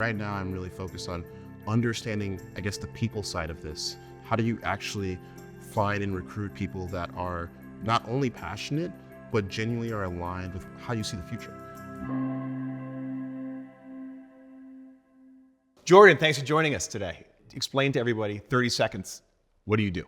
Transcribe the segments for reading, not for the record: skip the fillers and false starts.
Right now, I'm really focused on understanding, I guess, the people side of this. How do you actually find and recruit people that are not only passionate, but genuinely are aligned with how you see the future? Jordan, thanks for joining us today. Explain to everybody, 30 seconds, what do you do?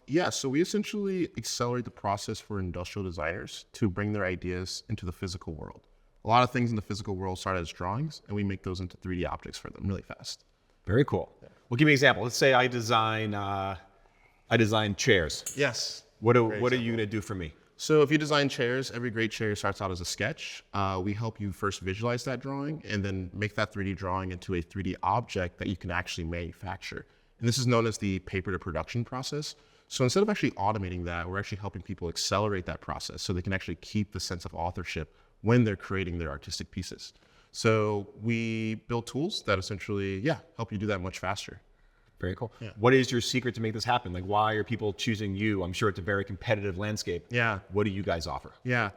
Yeah, so we essentially accelerate the process for industrial designers to bring their ideas into the physical world. A lot of things in the physical world start as drawings, and we make those into 3D objects for them really fast. Very cool. Yeah. Well, give me an example. Let's say I design chairs. Yes. What are you going to do for me? So if you design chairs, every great chair starts out as a sketch. We help you first visualize that drawing and then make that 3D drawing into a 3D object that you can actually manufacture. And this is known as the paper to production process. So instead of actually automating that, we're actually helping people accelerate that process so they can actually keep the sense of authorship when they're creating their artistic pieces. So we build tools that essentially, help you do that much faster. Very cool. Yeah. What is your secret to make this happen? Like, why are people choosing you? I'm sure it's a very competitive landscape. Yeah. What do you guys offer? Yeah.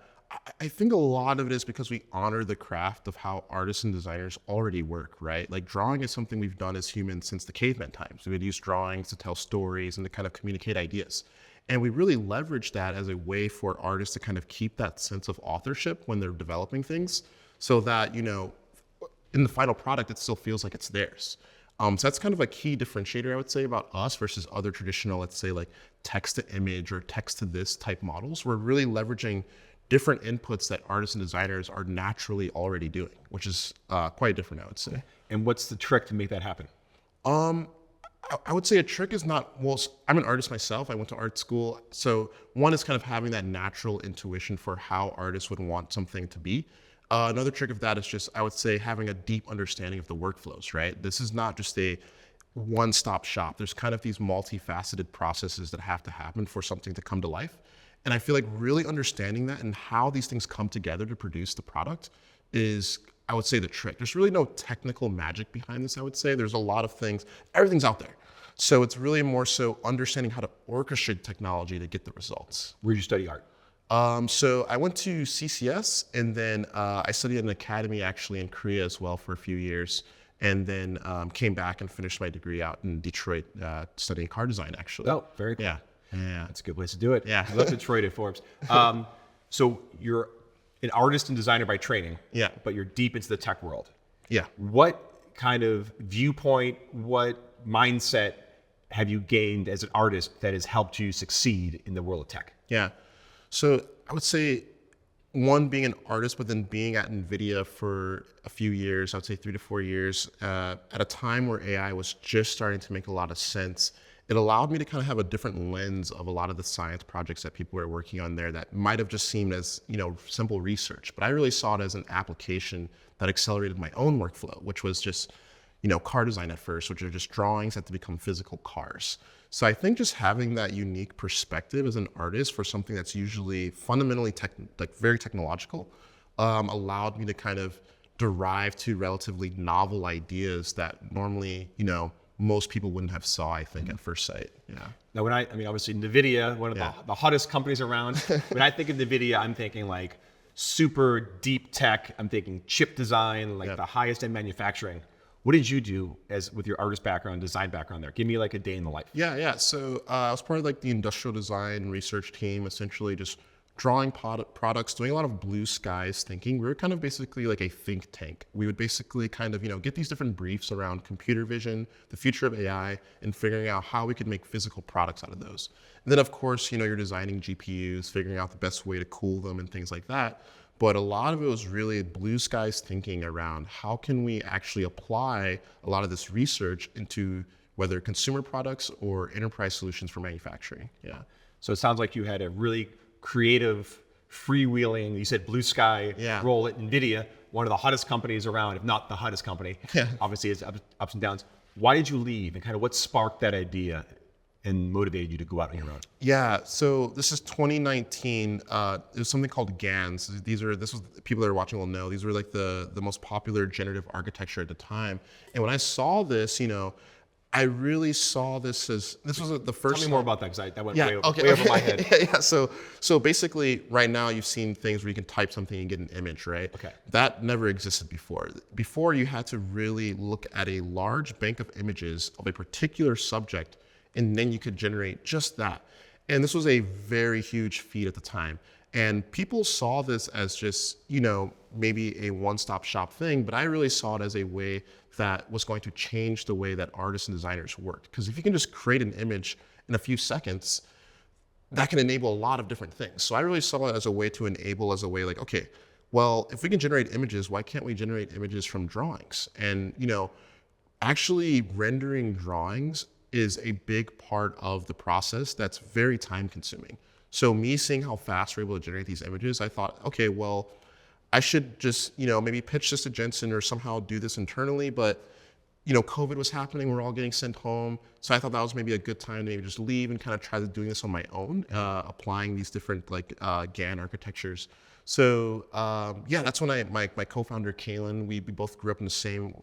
I think a lot of it is because we honor the craft of how artists and designers already work, right? Like drawing is something we've done as humans since the caveman times. We would use drawings to tell stories and to kind of communicate ideas. And we really leverage that as a way for artists to kind of keep that sense of authorship when they're developing things so that, in the final product, it still feels like it's theirs. So that's kind of a key differentiator, I would say, about us versus other traditional, let's say, like text to image or text to this type models. We're really leveraging different inputs that artists and designers are naturally already doing, which is quite different, I would say. And what's the trick to make that happen? I would say a trick is not, well, I'm an artist myself. I went to art school. So one is kind of having that natural intuition for how artists would want something to be. Another trick of that is just, I would say, having a deep understanding of the workflows, right? This is not just a one-stop shop. There's kind of these multifaceted processes that have to happen for something to come to life. And I feel like really understanding that and how these things come together to produce the product is, I would say, the trick. There's really no technical magic behind this, I would say. There's a lot of things, everything's out there. So it's really more so understanding how to orchestrate technology to get the results. Where'd you study art? So I went to CCS and then I studied at an academy actually in Korea as well for a few years. And then came back and finished my degree out in Detroit studying car design actually. Oh, very cool. Yeah. That's a good place to do it. Yeah. I love Detroit at Forbes. So you're an artist and designer by training, but you're deep into the tech world. Yeah. What kind of viewpoint, what mindset have you gained as an artist that has helped you succeed in the world of tech? Yeah. So I would say one, being an artist, but then being at Nvidia for a few years, I would say 3 to 4 years, at a time where AI was just starting to make a lot of sense. It allowed me to kind of have a different lens of a lot of the science projects that people were working on there that might have just seemed as, simple research. But I really saw it as an application that accelerated my own workflow, which was just, car design at first, which are just drawings that to become physical cars. So I think just having that unique perspective as an artist for something that's usually fundamentally very technological allowed me to kind of derive to relatively novel ideas that normally, most people wouldn't have saw, I think, at first sight. Yeah. Now, obviously Nvidia, one of the hottest companies around. When I think of Nvidia, I'm thinking like super deep tech. I'm thinking chip design, like the highest end manufacturing. What did you do with your artist background, design background there? Give me like a day in the life. Yeah. So I was part of like the industrial design research team, essentially just drawing products, doing a lot of blue skies thinking. We were kind of basically like a think tank. We would basically kind of, get these different briefs around computer vision, the future of AI, and figuring out how we could make physical products out of those. And then of course, you're designing GPUs, figuring out the best way to cool them and things like that. But a lot of it was really blue skies thinking around how can we actually apply a lot of this research into whether consumer products or enterprise solutions for manufacturing. Yeah. So it sounds like you had a really creative, freewheeling, you said blue sky role at Nvidia, one of the hottest companies around, if not the hottest company. Yeah. Obviously it's ups and downs. Why did you leave and kind of what sparked that idea and motivated you to go out on your own? Yeah, so this is 2019. There's something called GANs. This was people that are watching will know. These were like the most popular generative architecture at the time. And when I saw this, I really saw this as, this was the first. Tell me more about that, because that went Yeah, way okay. over my head. Yeah. So basically, right now you've seen things where you can type something and get an image, right? Okay. That never existed before. Before, you had to really look at a large bank of images of a particular subject, and then you could generate just that. And this was a very huge feat at the time. And people saw this as just, maybe a one-stop shop thing, but I really saw it as a way that was going to change the way that artists and designers worked. Because if you can just create an image in a few seconds, that can enable a lot of different things. So I really saw it as a way to enable, as a way like, okay, well, if we can generate images, why can't we generate images from drawings? And, actually rendering drawings is a big part of the process that's very time consuming. So me seeing how fast we're able to generate these images, I thought, okay, well, I should just, maybe pitch this to Jensen or somehow do this internally. But, COVID was happening. We're all getting sent home. So I thought that was maybe a good time to maybe just leave and kind of try doing this on my own, applying these different GAN architectures. So that's when my co-founder, Kaelan, we both grew up in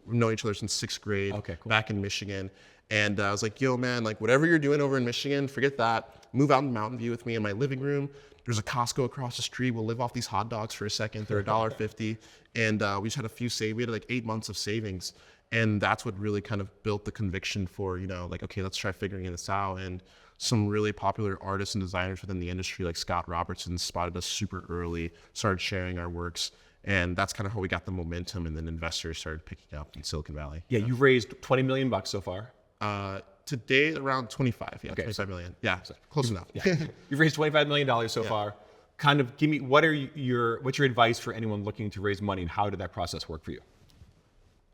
we've known each other since 6th grade. Okay, cool. Back in Michigan. And I was like, yo, man, whatever you're doing over in Michigan, forget that. Move out in Mountain View with me in my living room. There's a Costco across the street. We'll live off these hot dogs for a second. They're $1.50. And we just had a few we had 8 months of savings. And that's what really kind of built the conviction for, okay, let's try figuring this out. And some really popular artists and designers within the industry, like Scott Robertson, spotted us super early, started sharing our works. And that's kind of how we got the momentum. And then investors started picking up in Silicon Valley. Yeah, you've raised $20 million so far. Today, around 25. Yeah, okay. 25 million. Yeah, close enough. Yeah. You've raised $25 million so far. Kind of give me, what's your advice for anyone looking to raise money, and how did that process work for you?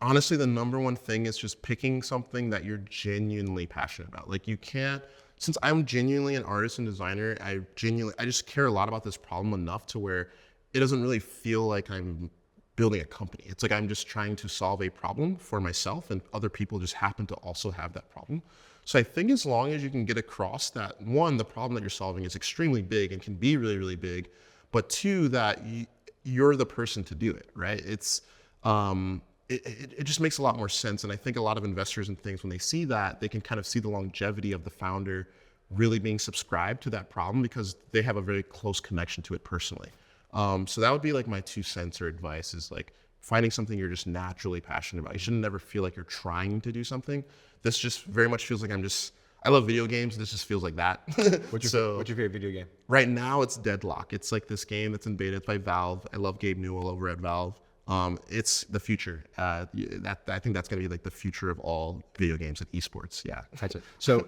Honestly, the number one thing is just picking something that you're genuinely passionate about. You can't, since I'm genuinely an artist and designer, I just care a lot about this problem enough to where it doesn't really feel like I'm building a company. It's like I'm just trying to solve a problem for myself, and other people just happen to also have that problem. So I think as long as you can get across that, one, the problem that you're solving is extremely big and can be really, really big, but two, that you're the person to do it, right? It's it just makes a lot more sense. And I think a lot of investors and things, when they see that, they can kind of see the longevity of the founder really being subscribed to that problem, because they have a very close connection to it personally. So that would be my 2 cents or advice, is finding something you're just naturally passionate about. You should never feel like you're trying to do something. This just very much feels like I love video games. This just feels like that. What's your favorite video game? Right now it's Deadlock. It's this game that's in beta. It's by Valve. I love Gabe Newell over at Valve. It's the future. I think that's going to be the future of all video games and esports. Yeah. That's it. So,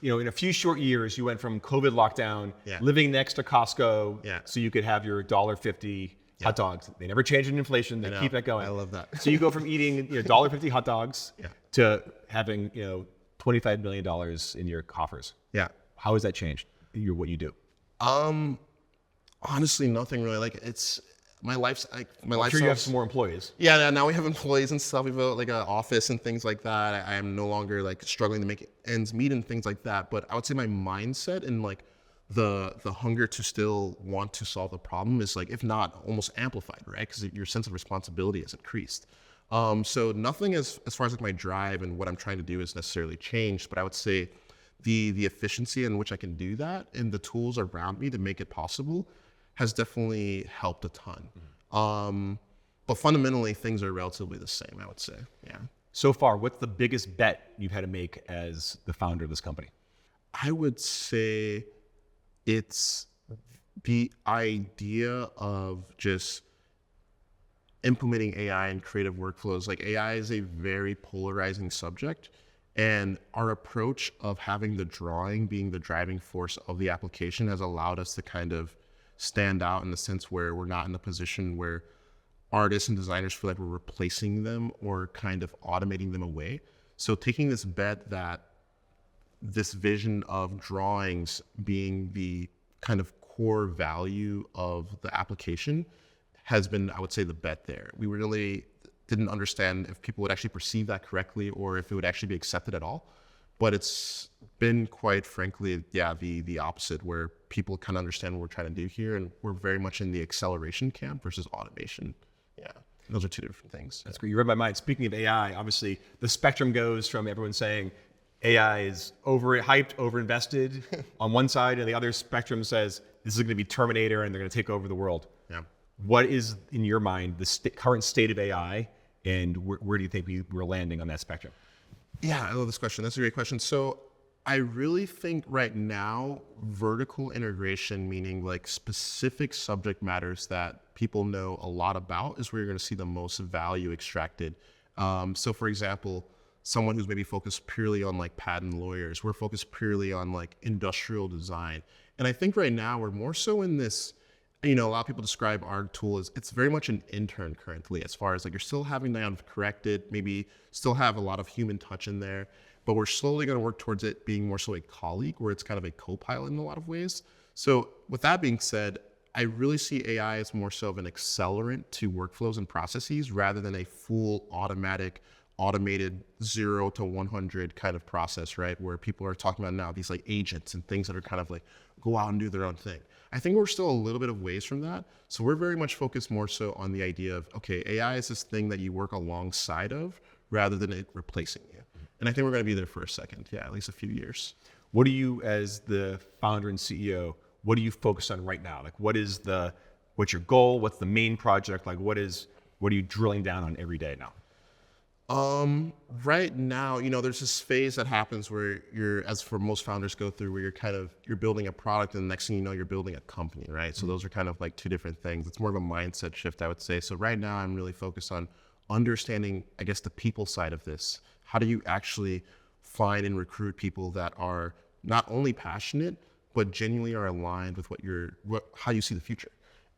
in a few short years, you went from COVID lockdown, living next to Costco, so you could have your $1.50 hot dogs. They never change in inflation. They keep that going. I love that. So you go from eating $1.50 hot dogs to having $25 million in your coffers. Yeah. How has that changed what you do? Honestly, nothing really. My life's I'm sure you have some more employees. Yeah, now we have employees and stuff. We have an office and things like that. I am no longer struggling to make ends meet and things like that. But I would say my mindset and the hunger to still want to solve the problem is if not almost amplified, right? Because your sense of responsibility has increased. So nothing as far as my drive and what I'm trying to do is necessarily changed. But I would say the efficiency in which I can do that and the tools around me to make it possible has definitely helped a ton. But fundamentally, things are relatively the same, I would say. Yeah. So far, what's the biggest bet you've had to make as the founder of this company? I would say it's the idea of just implementing AI in creative workflows. AI is a very polarizing subject, and our approach of having the drawing being the driving force of the application has allowed us to kind of stand out in the sense where we're not in a position where artists and designers feel like we're replacing them or kind of automating them away. So taking this bet that this vision of drawings being the kind of core value of the application has been, I would say, the bet there. We really didn't understand if people would actually perceive that correctly or if it would actually be accepted at all. But it's been, quite frankly, the opposite, where people kind of understand what we're trying to do here, and we're very much in the acceleration camp versus automation. Yeah, those are 2 different things. That's great. You read my mind. Speaking of AI, obviously the spectrum goes from everyone saying AI is overhyped, overinvested on one side, and the other spectrum says this is going to be Terminator and they're going to take over the world. Yeah. What is, in your mind, the current state of AI, and where do you think we're landing on that spectrum? Yeah, I love this question. That's a great question. So I really think right now, vertical integration, meaning like specific subject matters that people know a lot about, is where you're going to see the most value extracted. So for example, someone who's maybe focused purely on like patent lawyers, we're focused purely on like industrial design. And I think right now we're more so in this, a lot of people describe our tool as it's very much an intern currently, as far as like you're still having to correct it, maybe still have a lot of human touch in there, but we're slowly going to work towards it being more so a colleague, where it's kind of a co-pilot in a lot of ways. So with that being said, I really see AI as more so of an accelerant to workflows and processes rather than a full automated 0 to 100 kind of process, right? Where people are talking about now these like agents and things that are kind of like go out and do their own thing. I think we're still a little bit of ways from that. So we're very much focused more so on the idea of, okay, AI is this thing that you work alongside of rather than it replacing you. And I think we're going to be there for a second. Yeah, at least a few years. What do you, as the founder and CEO, what do you focus on right now? Like, what's your goal? What's the main project? Like, what are you drilling down on every day now? Right now, there's this phase that happens where as for most founders go through, where you're building a product, and the next thing you know, you're building a company, right? So those are kind of like two different things. It's more of a mindset shift, I would say. So right now I'm really focused on understanding, I guess, the people side of this. How do you actually find and recruit people that are not only passionate, but genuinely are aligned with how you see the future?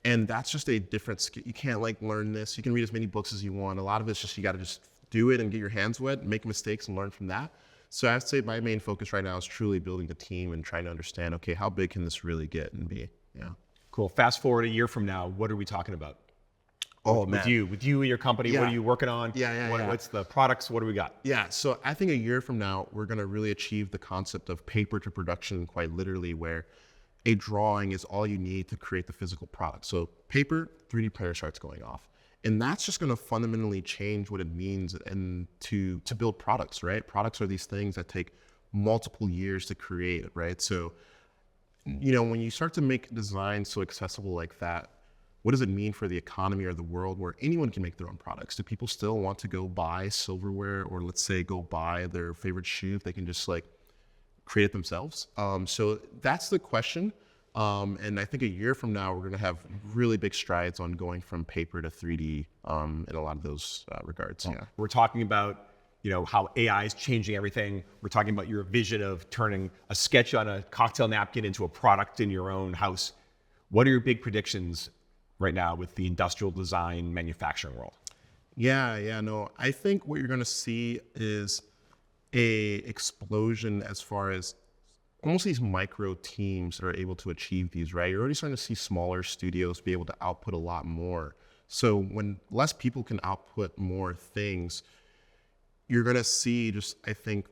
And that's just a different skill. You can't like learn this. You can read as many books as you want. A lot of it's just, you got to just do it and get your hands wet, make mistakes and learn from that. So I'd say my main focus right now is truly building the team and trying to understand, okay, how big can this really get and be? Yeah. Cool. Fast forward a year from now, what are we talking about? Oh, man. With you and your company, Yeah. What are you working on? Yeah. What's the products? What do we got? Yeah, so I think a year from now, we're going to really achieve the concept of paper to production, quite literally, where a drawing is all you need to create the physical product. So paper, 3D printer starts going off. And that's just going to fundamentally change what it means and to build products, right? Products are these things that take multiple years to create, right? So, when you start to make design so accessible like that, what does it mean for the economy or the world where anyone can make their own products? Do people still want to go buy silverware, or let's say go buy their favorite shoe if they can just like create it themselves? So that's the question. And I think a year from now, we're going to have really big strides on going from paper to 3D in a lot of those regards. Yeah. We're talking about, how AI is changing everything. We're talking about your vision of turning a sketch on a cocktail napkin into a product in your own house. What are your big predictions right now with the industrial design manufacturing world? No, I think what you're going to see is a explosion as far as almost these micro teams that are able to achieve these, right? You're already starting to see smaller studios be able to output a lot more. So when less people can output more things, you're going to see just, I think,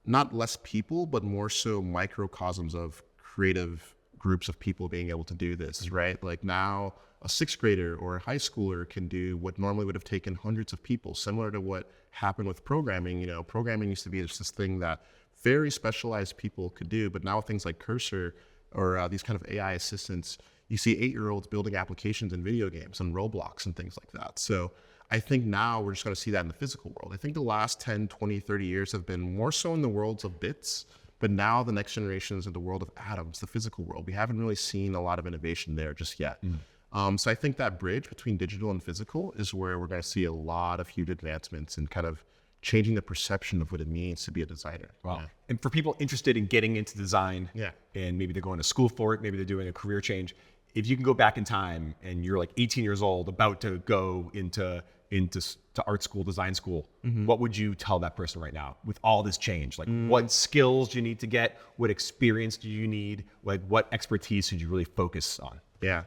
not less people, but more so microcosms of creative groups of people being able to do this, right? Like now a sixth grader or a high schooler can do what normally would have taken hundreds of people, similar to what happened with programming. Programming used to be just this thing that very specialized people could do, but now with things like Cursor or these kind of AI assistants, you see 8-year-olds building applications in video games and Roblox and things like that. So I think now we're just going to see that in the physical world. I think the last 10, 20, 30 years have been more so in the worlds of bits, but now the next generation is in the world of atoms, the physical world. We haven't really seen a lot of innovation there just yet. So I think that bridge between digital and physical is where we're going to see a lot of huge advancements and kind of changing the perception of what it means to be a designer. Wow. Yeah. And for people interested in getting into design, yeah, and maybe they're going to school for it, maybe they're doing a career change, if you can go back in time and you're like 18 years old, about to go into art school, design school, what would you tell that person right now with all this change? Like what skills do you need to get? What experience do you need? Like what expertise should you really focus on? Yeah.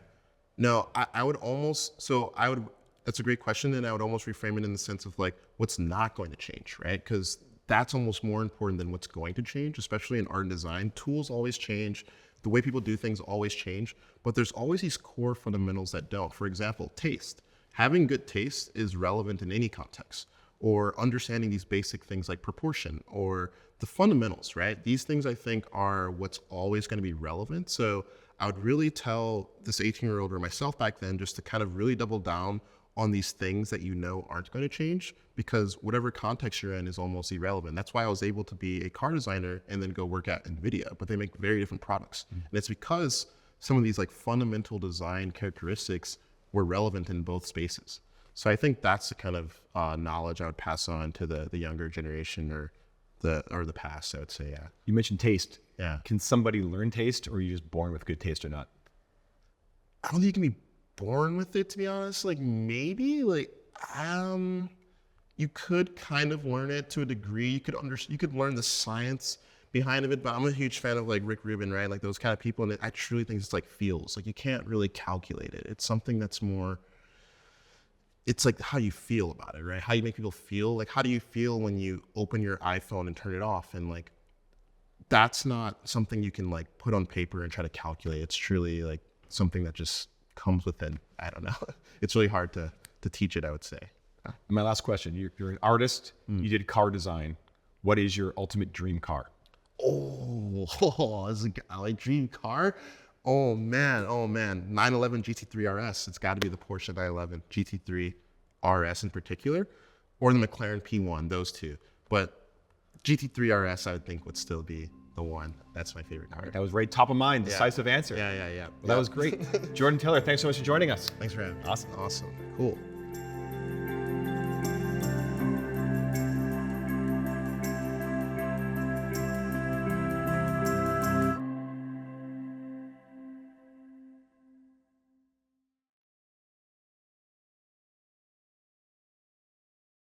No, I would that's a great question. And I would almost reframe it in the sense of like, what's not going to change, right? Because that's almost more important than what's going to change, especially in art and design. Tools always change. The way people do things always change, but there's always these core fundamentals that don't. For example, taste. Having good taste is relevant in any context. or understanding these basic things like proportion or the fundamentals, right? These things I think are what's always going to be relevant. So I would really tell this 18-year-old or myself back then just to kind of really double down on these things that you know aren't going to change, because whatever context you're in is almost irrelevant. That's why I was able to be a car designer and then go work at Nvidia, but they make very different products. And it's because some of these like fundamental design characteristics were relevant in both spaces. So I think that's the kind of knowledge I would pass on to the younger generation or the past, I would say. Yeah. You mentioned taste. Yeah. Can somebody learn taste, or are you just born with good taste or not? I don't think you can be born with it, to be honest. Like maybe like you could kind of learn it to a degree. You could learn the science behind it, but I'm a huge fan of like Rick Rubin, right? Like those kind of people, and I truly think it's like feels. Like you can't really calculate it. It's something that's more, it's like how you feel about it, right? How you make people feel. Like how do you feel when you open your iPhone and turn it off? And like that's not something you can like put on paper and try to calculate. It's truly like something that just comes within. I don't know. It's really hard to teach it, I would say. And my last question, you're an artist, you did car design. What is your ultimate dream car? My dream car? Oh man, 911 GT3 RS. It's got to be the Porsche 911 GT3 RS in particular, or the McLaren P1, those two. But GT3 RS, I would think, would still be the one. That's my favorite car. That was right top of mind, decisive answer. Yeah. Well, that was great. Jordan Taylor, thanks so much for joining us. Thanks for having me. Awesome. Cool.